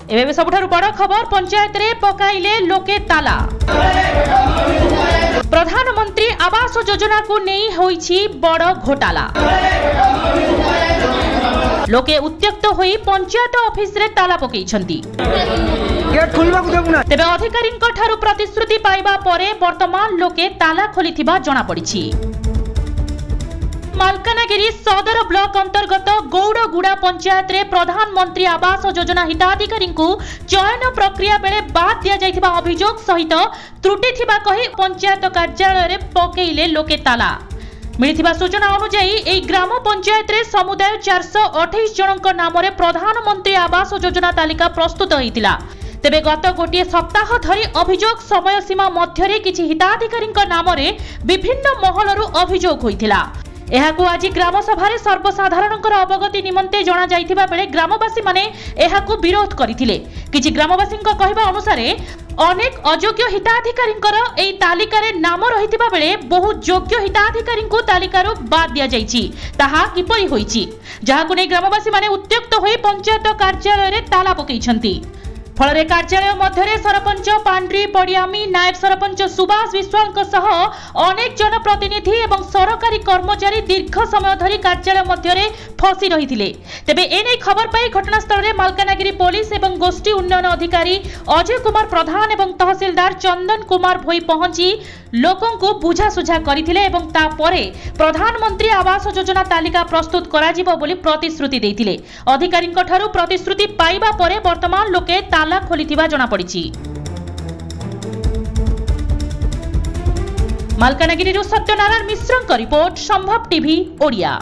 एबे सबुठारु बड़ खबर पंचायत रे पकाइले लोके ताला। प्रधानमंत्री आवास योजना को नहीं होईछि बड़ घोटाला। लोके उत्त्यक्त होई पंचायत ऑफिस रे ताला पकेइछंती। तेबे अधिकारी प्रतिश्रुति पाइबा परे वर्तमान लोके ताला खोलिथिबा जणा पड़िछि। मालकानगिरी सदर ब्लॉक अंतर्गत गौड़गुड़ा पंचायत रे प्रधानमंत्री आवास योजना हिताधिकारी को चयन प्रक्रिया बेले बाद दिया जाइथिबा अभियोग सहित त्रुटि थिबा कही पंचायत कार्यालय रे पकेइले लोके ताला। मिलिथिबा सूचना अनुसार एई ग्राम पंचायत रे समुदाय 428 जनक नाम रे प्रधानमंत्री आवास योजना तालिका प्रस्तुत होइतिला। तेबे गत गोटे सप्ताह धरी अभियोग समय सीमा मध्य किछि हिताधिकारी नाम रे विभिन्न महलरु अभियोग होइतिला। एहाकु आज ग्राम सभा रे सर्वसाधारण अवगति निमंते जना जाइथिबा बेले ग्रामवासी माने एहाकु विरोध करिथिले। किछि ग्रामवासी कहबा अनुसार अनेक अयोग्य हिताधिकारी एई तालिका रे नाम रहिथिबा बेले बहु योग्य हिताधिकारी को तालिकारु बाद दिया जाइछि। ताहा किपरि होइछि जहाकु नै ग्रामवासी माने उत्त्यक्त होई पंचायत कार्यालय रे ताला पकेइछंती। फल कार्यालय मध्य सरपंच पांड्री पडियामी, नायब सरपंच सुभाष विश्वाल सह अनेक जनप्रतिनिधि एवं सरकारी कर्मचारी दीर्घ समय धरी कार्यालय मध्य फसी रही। तेबे एने खबर पाई घटनास्थल में मालकानगिरी पुलिस एवं गोष्ठी उन्नयन अधिकारी अजय कुमार प्रधान एवं तहसीलदार चंदन कुमार भोई पहुंची लोकों को बुझासुझा करथिले एवं तापरे प्रधानमंत्री आवास योजना तालिका प्रस्तुत कराजिबो बोली प्रतिश्रुति देथिले। अधिकारी प्रतिश्रुति पाइबा परे वर्तमान लोके ताला खोलिथिबा जणा पड़िछि। मालकानगिरी सत्यनारायण मिश्रଙ୍କ रिपोर्ट संभव टीवी ओडिया।